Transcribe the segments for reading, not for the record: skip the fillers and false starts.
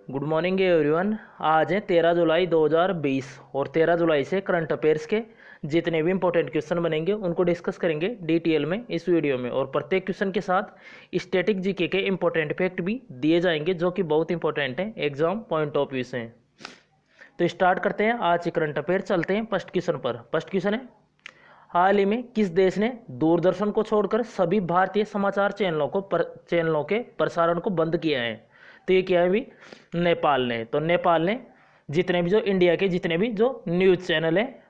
Good morning everyone. आज है 13 जुलाई 2020 और 13 जुलाई से करंट अफेयर्स के जितने भी इंपॉर्टेंट क्वेश्चन बनेंगे उनको डिस्कस करेंगे डिटेल में इस वीडियो में। और प्रत्येक क्वेश्चन के साथ स्टैटिक जीके के इंपॉर्टेंट फैक्ट भी दिए जाएंगे जो कि बहुत इंपॉर्टेंट हैं, एग्जाम पॉइंट ऑफ व्यू से हैं। तो स्टार्ट करते हैं आज करंट अफेयर। चलते हैं फर्स्ट क्वेश्चन पर। फर्स्ट क्वेश्चन है, हाल ही में किस देश ने दूरदर्शन को छोड़कर सभी भारतीय समाचार चैनलों के प्रसारण को बंद किया है? तो ये किया है भी नेपाल ने। तो नेपाल ने जितने भी जो इंडिया के जितने भी जो न्यूज़ चैनल हैं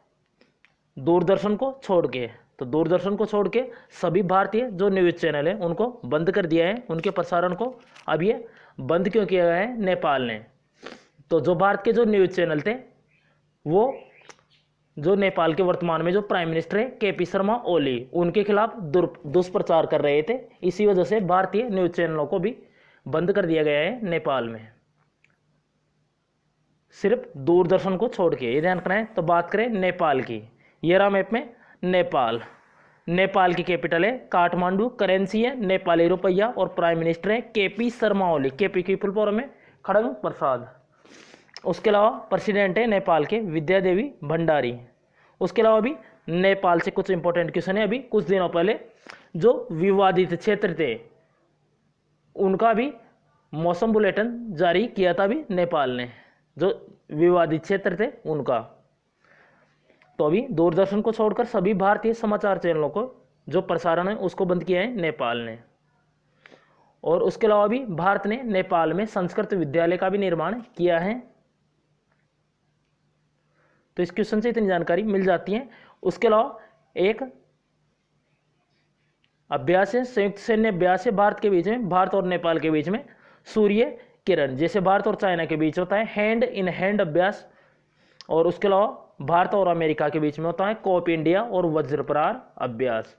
दूरदर्शन को छोड़ के, तो दूरदर्शन को छोड़ के सभी भारतीय जो न्यूज़ चैनल हैं उनको बंद कर दिया है, उनके प्रसारण को। अब ये बंद क्यों किया गया है नेपाल ने? तो जो भारत के जो न्यूज़ चैनल थे वो जो नेपाल के वर्तमान में जो प्राइम मिनिस्टर है केपी शर्मा ओली, उनके खिलाफ दुष्प्रचार कर रहे थे। इसी वजह से भारतीय न्यूज़ चैनलों को भी बंद कर दिया गया है नेपाल में, सिर्फ दूरदर्शन को छोड़ के। ये ध्यान रखना है। तो बात करें नेपाल की, ये रहा मैप में नेपाल। नेपाल की कैपिटल है काठमांडू, करेंसी है नेपाली रुपया और प्राइम मिनिस्टर है केपी शर्मा ओली। केपी की फुल फॉर्म है खड़ग प्रसाद। उसके अलावा प्रेसिडेंट है नेपाल के विद्या देवी भंडारी। उसके अलावा भी नेपाल से कुछ इंपॉर्टेंट क्वेश्चन है। अभी कुछ दिनों पहले जो विवादित क्षेत्र थे उनका भी मौसम बुलेटिन जारी किया था अभी नेपाल ने, जो विवादित क्षेत्र थे उनका। तो अभी दूरदर्शन को छोड़कर सभी भारतीय समाचार चैनलों को जो प्रसारण है उसको बंद किया है नेपाल ने। और उसके अलावा भी भारत ने नेपाल में संस्कृत विद्यालय का भी निर्माण किया है। तो इस क्वेश्चन से इतनी जानकारी मिल जाती है। उसके अलावा एक अभ्यास है, संयुक्त सैन्य अभ्यास है भारत के बीच में, भारत और नेपाल के बीच में सूर्य किरण, जैसे भारत और चाइना के बीच होता है हैंड इन हैंड अभ्यास। और उसके अलावा भारत और अमेरिका के बीच में होता है कोप इंडिया और वज्र प्रहार अभ्यास।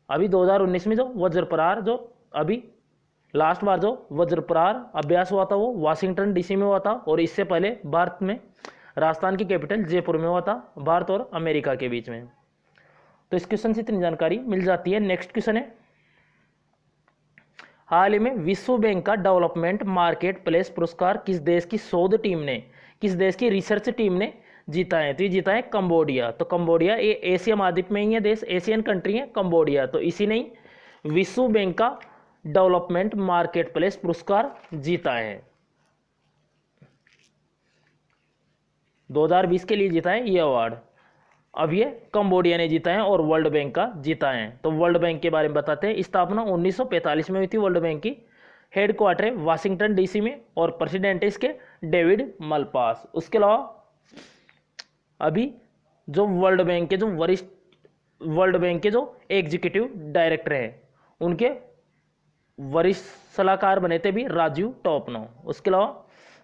अभी 2019 में जो वज्र प्रहार, जो अभी लास्ट बार जो वज्र प्रहार अभ्यास हुआ था वो वाशिंगटन डीसी में हुआ था, और इससे पहले भारत में राजस्थान की कैपिटल जयपुर में हुआ था, भारत और अमेरिका के बीच में। तो इस क्वेश्चन से इतनी जानकारी मिल जाती है। नेक्स्ट क्वेश्चन है, हाल ही में विश्व बैंक का डेवलपमेंट मार्केट प्लेस पुरस्कार किस देश की शोध टीम ने, किस देश की रिसर्च टीम ने जीता है? तो ये जीता है कंबोडिया। तो कंबोडिया ये एशिया महाद्वीप में ही है देश, एशियन कंट्री है कंबोडिया। तो इसी ने विश्व बैंक का डेवलपमेंट मार्केट प्लेस पुरस्कार जीता है, 2020 के लिए जीता है ये अवार्ड। अब ये कंबोडिया ने जीता है और वर्ल्ड बैंक का जीता है। तो वर्ल्ड बैंक के बारे में बताते हैं। स्थापना 1945 में हुई थी वर्ल्ड बैंक की। हेड क्वार्टर है वाशिंगटन डीसी में और प्रेसिडेंट है इसके डेविड मलपास। उसके अलावा अभी जो वर्ल्ड बैंक के जो एग्जीक्यूटिव डायरेक्टर हैं उनके वरिष्ठ सलाहकार बने थे भी राजीव टॉपनो। उसके अलावा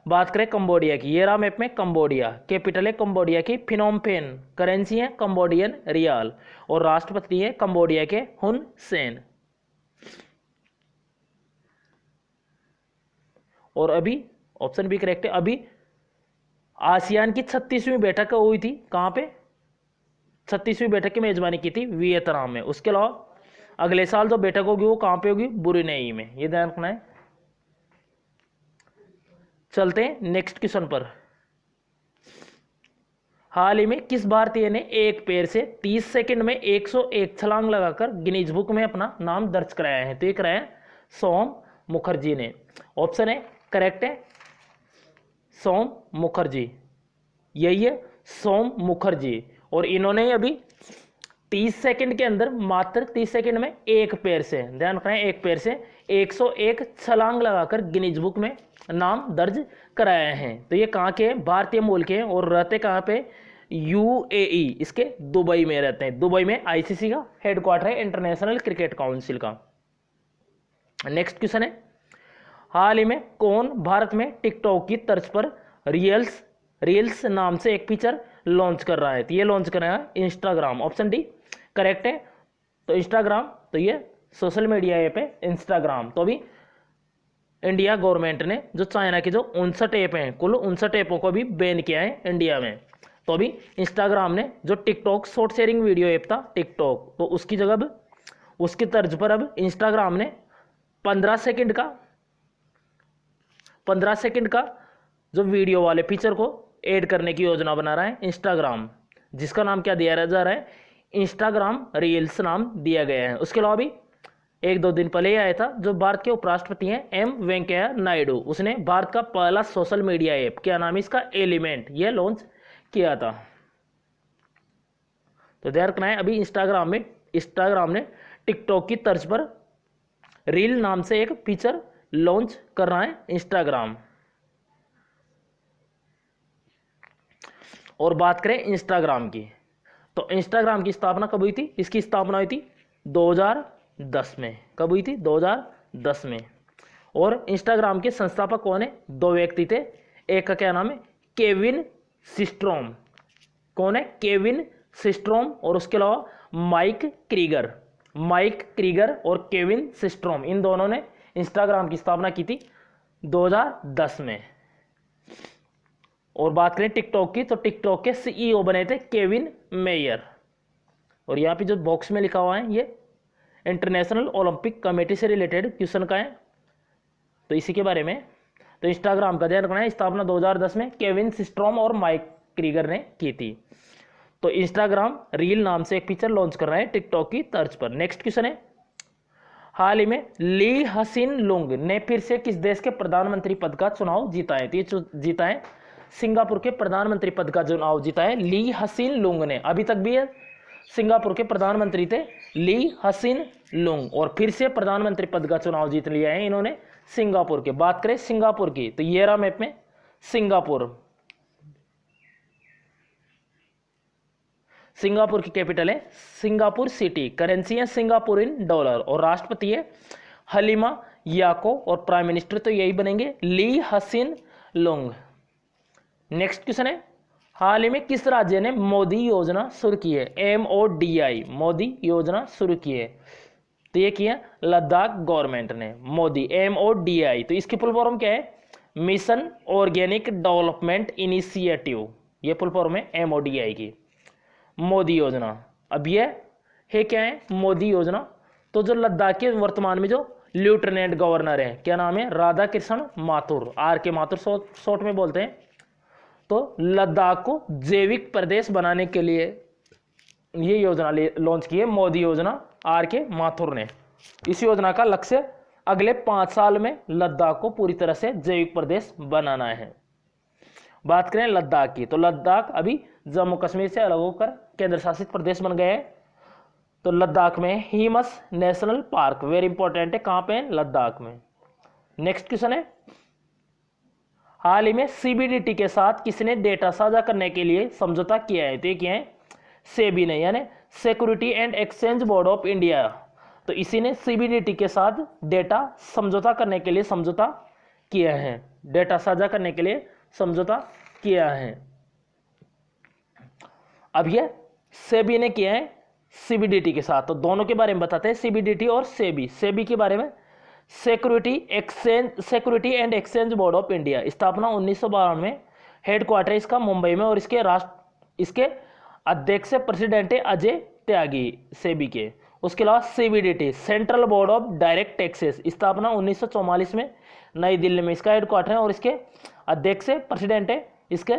बात करें कंबोडिया की, ये रहा मैप में कंबोडिया। कैपिटल है कंबोडिया की फिनोम पेन, करेंसी है कंबोडियन रियाल और राष्ट्रपति है कंबोडिया के हुन सेन। और अभी ऑप्शन भी करेक्ट है। अभी आसियान की 36वीं बैठक हुई थी, कहां पे? 36वीं बैठक की मेजबानी की थी वियतनाम में। उसके अलावा अगले साल जो बैठक होगी वो कहां पे होगी? ब्रुनेई में। ये ध्यान रखना है। चलते हैं नेक्स्ट क्वेश्चन पर। हाल ही में किस भारतीय ने एक पैर से 30 सेकंड में 101 छलांग लगाकर गिनीज बुक में अपना नाम दर्ज कराया है? तो ये कराया सोम मुखर्जी ने। ऑप्शन है करेक्ट है सोम मुखर्जी, यही है सोम मुखर्जी। और इन्होंने अभी 30 सेकंड के अंदर, मात्र 30 सेकंड में एक पैर से, ध्यान रखना है, एक पैर से 101 छलांग लगाकर गिनीज बुक में नाम दर्ज कराया है। तो ये कहाँ के हैं? भारतीय मूल के हैं और रहते कहाँ पे? यूएई, इसके दुबई में रहते हैं। दुबई में आईसीसी का हेडक्वार्टर है, इंटरनेशनल क्रिकेट काउंसिल का। नेक्स्ट क्वेश्चन है, हाल ही में कौन भारत में टिकटॉक की तर्ज पर रील्स नाम से एक फीचर लॉन्च कर रहा है? तो ये लॉन्च कर रहा है इंस्टाग्राम। ऑप्शन डी करेक्ट है। तो इंस्टाग्राम, तो ये सोशल मीडिया ऐप है इंस्टाग्राम। तो अभी इंडिया गवर्नमेंट ने जो चाइना के जो 59 ऐप हैं, कुल 59 ऐपों को भी बैन किया है इंडिया में। तो अभी इंस्टाग्राम ने जो TikTok short sharing video app था टिकटॉक, तो उसकी जगह अब उसकी तर्ज पर अब इंस्टाग्राम ने 15 सेकंड का जो वीडियो वाले फीचर को ऐड करने की योजना बना रहा है इंस्टाग्राम, जिसका नाम क्या दिया जा रहा है, इंस्टाग्राम रील्स नाम दिया गया है। उसके अलावा भी एक दो दिन पहले ही आया था, जो भारत के उपराष्ट्रपति हैं एम वेंकैया नायडू, उसने भारत का पहला सोशल मीडिया ऐप, क्या नाम है इसका, एलिमेंट, ये लॉन्च किया था। तो ध्यान रखना है, अभी इंस्टाग्राम ने टिकटॉक की तर्ज पर रील नाम से एक फीचर लॉन्च कर रहा है इंस्टाग्राम। और बात करें इंस्टाग्राम की, तो इंस्टाग्राम की स्थापना कब हुई थी, इसकी स्थापना हुई थी 2010 में। कब हुई थी, 2010 में। और इंस्टाग्राम के संस्थापक कौन है, दो व्यक्ति थे, एक का क्या नाम है, केविन सिस्ट्रोम। कौन है, केविन सिस्ट्रोम, और उसके अलावा माइक क्रीगर और केविन सिस्ट्रोम, इन दोनों ने इंस्टाग्राम की स्थापना की थी 2010 में। और बात करें टिकटॉक की, तो टिकटॉक के सीईओ बने थे केविन मेयर। और यहाँ पे जो बॉक्स में लिखा हुआ है ये इंटरनेशनल ओलंपिक कमेटी से रिलेटेड क्वेश्चन का है, तो इसी के बारे में। तो इंस्टाग्राम का ध्यान रखना है, स्थापना 2010 में केविन सिस्ट्रोम और माइक क्रीगर ने की थी। तो इंस्टाग्राम रील नाम से एक फीचर लॉन्च कर रहा है टिकटॉक की तर्ज पर। नेक्स्ट क्वेश्चन है, हाल ही में ली हसीन लुंग ने फिर से किस देश के प्रधानमंत्री पद का चुनाव जीता है, तो ये जीता है सिंगापुर के प्रधानमंत्री पद का चुनाव जीता है ली हसीन लुंग ने। अभी तक भी सिंगापुर के प्रधानमंत्री थे ली हसीन लुंग, और फिर से प्रधानमंत्री पद का चुनाव जीत लिया है इन्होंने सिंगापुर के। बात करें सिंगापुर की, तो ये रहा मैप में सिंगापुर की कैपिटल है सिंगापुर सिटी, करेंसी है सिंगापुर इन डॉलर, और राष्ट्रपति है हलीमा याको, और प्राइम मिनिस्टर तो यही बनेंगे ली हसीन लुंग। नेक्स्ट क्वेश्चन है, हाल ही में किस राज्य ने मोदी योजना शुरू की है, MODI, मोदी योजना शुरू की है, तो ये किया लद्दाख गवर्नमेंट ने, मोदी MODI। तो इसकी फुल फॉर्म क्या है, मिशन ऑर्गेनिक डेवलपमेंट इनिशिएटिव, ये फुल फॉर्म है MODI की, मोदी योजना। अब ये है क्या है मोदी योजना, तो जो लद्दाख के वर्तमान में जो लेफ्टिनेंट गवर्नर है, क्या नाम है, राधा कृष्ण माथुर, RK माथुर शॉर्ट में बोलते हैं। तो लद्दाख को जैविक प्रदेश बनाने के लिए ये योजना लॉन्च की है मोदी योजना, RK माथुर ने। इस योजना का लक्ष्य अगले 5 साल में लद्दाख को पूरी तरह से जैविक प्रदेश बनाना है। बात करें लद्दाख की, तो लद्दाख अभी जम्मू कश्मीर से अलग होकर केंद्र शासित प्रदेश बन गए हैं। तो लद्दाख में हिमस नेशनल पार्क वेरी इंपॉर्टेंट है, कहां पे है, लद्दाख में। नेक्स्ट क्वेश्चन है, हाल ही में CBDT के साथ किसने डेटा साझा करने के लिए समझौता किया है, तो ये क्या है, सेबी ने, यानी security and exchange board of India. तो इसी ने CBDT के साथ डेटा समझौता करने के लिए समझौता किया है, डेटा साझा करने के लिए समझौता किया है। अब ये सेबी ने किया है CBDT के साथ, तो दोनों के बारे में बताते हैं, CBDT और सेबी के बारे में। Security and exchange board of India, स्थापना 1952 में, हेडक्वार्टर इसका मुंबई में, और इसके अध्यक्ष प्रेसिडेंट है अजय त्यागी सेबी के। उसके अलावा CBDT central board of direct taxes, स्थापना 1944 में, नई दिल्ली में इसका हेडक्वार्टर है, और इसके अध्यक्ष प्रेसिडेंट है इसके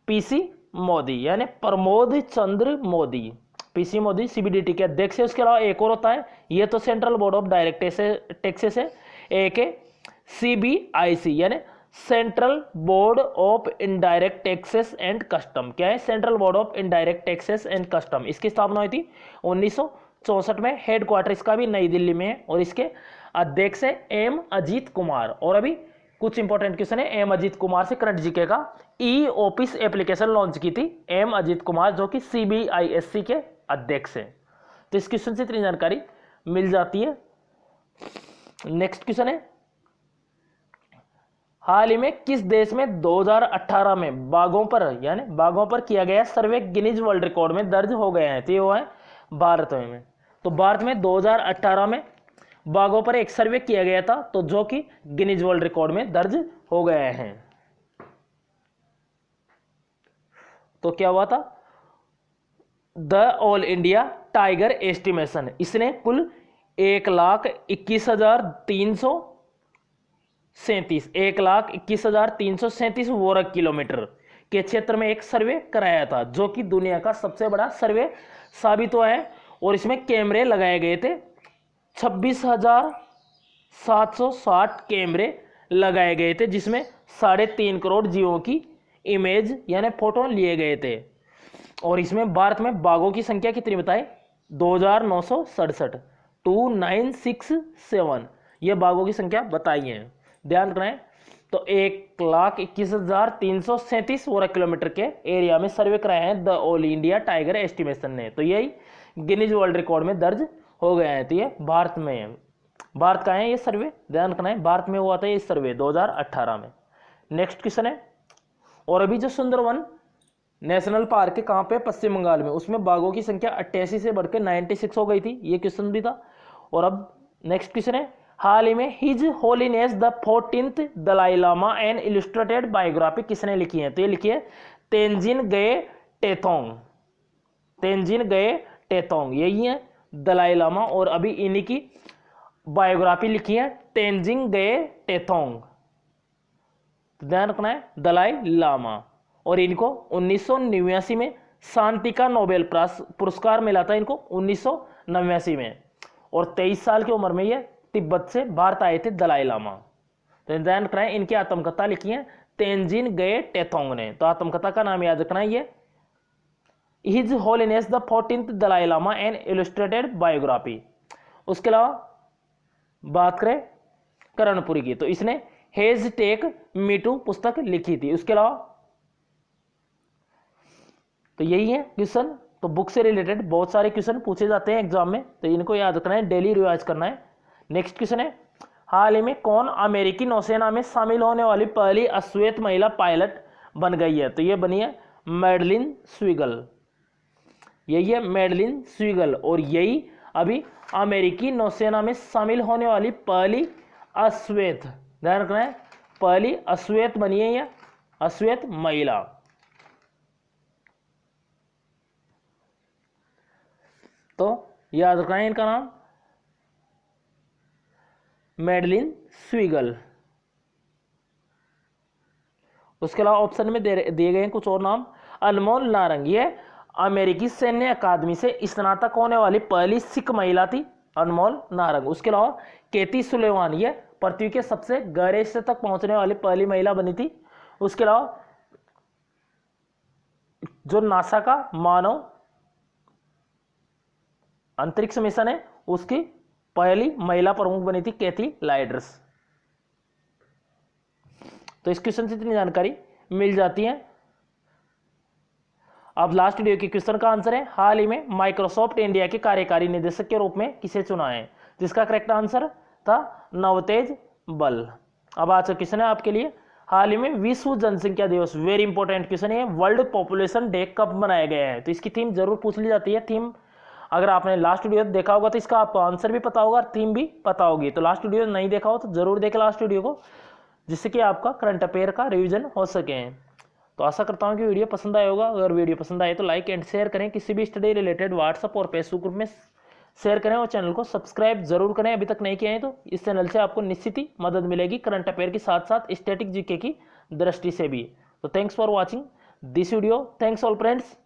PC मोदी, यानी प्रमोद चंद्र मोदी, PC मोदी CBDT के अध्यक्ष है। उसके अलावा एक और होता है, ये तो central board of direct taxes है, एक है CBIC, यानी central board of indirect taxes and custom. क्या है, central board of indirect taxes and custom. इसकी स्थापना हुई थी 1964 में, हेडक्वार्टर इसका भी नई दिल्ली में है, और इसके अध्यक्ष है M अजीत कुमार। और अभी कुछ इंपॉर्टेंट क्वेश्चन है M अजीत कुमार से करंट जीके का, ई-ऑफिस एप्लीकेशन लॉन्च की थी M अजीत कुमार, जो कि CBISC के अध्यक्ष है। तो इस क्वेश्चन से इतनी जानकारी मिल जाती है। नेक्स्ट क्वेश्चन है, हाल ही में किस देश में 2018 में बाघों पर किया गया सर्वे गिनीज वर्ल्ड रिकॉर्ड में दर्ज हो गए हैं, तो ये वो है भारत में। तो भारत में 2018 में बाघों पर एक सर्वे किया गया था, तो जो कि गिनीज वर्ल्ड रिकॉर्ड में दर्ज हो गए हैं। तो क्या हुआ था, the all India tiger estimation, इसने कुल 1,21,300 37 1,21,337 वर्ग किलोमीटर के क्षेत्र में एक सर्वे कराया था, जो कि दुनिया का सबसे बड़ा सर्वे साबित हुआ है। और इसमें कैमरे लगाए गए थे, 26,760 कैमरे लगाए गए थे, जिसमें 3.5 करोड़ जीवों की इमेज यानी फोटो लिए गए थे। और इसमें भारत में बाघों की संख्या कितनी बताए? 2,967, 2967 ये बाघों की संख्या बताई है, ध्यान रखना है। तो 1,21,337 वर्ग किलोमीटर के एरिया में सर्वे कराया है the all India tiger estimation ने। तो यही गिनीज वर्ल्ड रिकॉर्ड में दर्ज हो गया है। तो ये भारत में है, भारत का है ये सर्वे, ध्यान रखना है। भारत में हुआ था ये सर्वे 2018 में। नेक्स्ट क्वेश्चन है, और अभी जो सुंदरवन नेशनल पार्क है कहाँ पे? पश्चिम बंगाल में, उसमें बाघों की संख्या 88 से बढ़कर 96 हो गई थी, ये क्वेश्चन भी था। और अब नेक्स्ट क्वेश्चन है, हाल ही में his holiness the 14th Dalai Lama and illustrated biography किसने लिखी है? तो ये लिखी है तेंजिन गए टेथोंग, तेंजिन गए टेथोंग, यही है दलाई लामा। और अभी इन्हीं की बायोग्राफी लिखी है तेंजिन गए टेथोंग, ध्यान रखना है, दलाई लामा। और इनको 1989 में शांति का नोबेल पुरस्कार मिला था इनको 1989 में। और 23 साल की उम्र में ये तिब्बत से भारत आए थे दलाई लामा। तो ध्यान रखना है, इनकी आत्मकथा लिखी है तेंजिन गए टेथोंग ने। तो आत्मकथा का नाम याद रखना है, ये his holiness the 14th Dalai Lama and illustrated biography. उसके अलावा बात करें कर्णपुरी की, तो इसने हेज टेक मीटू पुस्तक लिखी थी। उसके अलावा तो यही है क्वेश्चन। तो बुक से रिलेटेड बहुत सारे क्वेश्चन पूछे जाते हैं एग्जाम में, तो इनको याद रखना है, डेली रिवाइज करना है। नेक्स्ट क्वेश्चन है, हाल ही में कौन अमेरिकी नौसेना में शामिल होने वाली पहली अश्वेत महिला पायलट बन गई है? तो ये बनी है मैडलिन स्वीगल, यही है मैडलिन स्वीगल। और यही अभी अमेरिकी नौसेना में शामिल होने वाली पहली अश्वेत, ध्यान रखना है, पहली अश्वेत बनी है, यह अश्वेत महिला। तो याद रखना है इनका नाम मैडलिन स्वीगल। उसके अलावा ऑप्शन में दिए गए हैं कुछ और नाम, अनमोल नारंग, ये अमेरिकी सैन्य अकादमी से स्नातक होने वाली पहली सिख महिला थी, अनमोल नारंग। उसके अलावा केती सुलेवान, ये पृथ्वी के सबसे गहरे हिस्से तक पहुंचने वाली पहली महिला बनी थी। उसके अलावा जो नासा का मानव अंतरिक्ष मिशन है उसकी पहली महिला प्रमुख बनी थी कैथी लाइडर्स। तो इस क्वेश्चन से इतनी जानकारी मिल जाती है। अब लास्ट वीडियो के क्वेश्चन का आंसर है, हाल ही में माइक्रोसॉफ्ट इंडिया के कार्यकारी निदेशक के रूप में किसे चुना है? जिसका करेक्ट आंसर था नवतेज बल। अब आज का क्वेश्चन है आपके लिए, हाल ही में विश्व जनसंख्या दिवस, वेरी इंपॉर्टेंट क्वेश्चन है, वर्ल्ड पॉपुलेशन डे कब मनाया गया है? तो इसकी थीम जरूर पूछ ली जाती है। थीम अगर आपने लास्ट वीडियो देखा होगा तो इसका आपको आंसर भी पता होगा, थीम भी पता होगी। तो लास्ट वीडियो नहीं देखा हो तो जरूर देखें लास्ट वीडियो को, जिससे कि आपका करंट अफेयर का रिवीजन हो सके। तो आशा करता हूं कि वीडियो पसंद आया होगा। अगर वीडियो पसंद आए तो लाइक एंड शेयर करें, किसी भी स्टडी रिलेटेड व्हाट्सअप और फेसबुक ग्रुप में शेयर करें, और चैनल को सब्सक्राइब जरूर करें अभी तक नहीं किया है तो। इस चैनल से आपको निश्चित ही मदद मिलेगी करंट अफेयर के साथ साथ स्टैटिक जीके की दृष्टि से भी। तो thanks for watching this video, thanks all friends.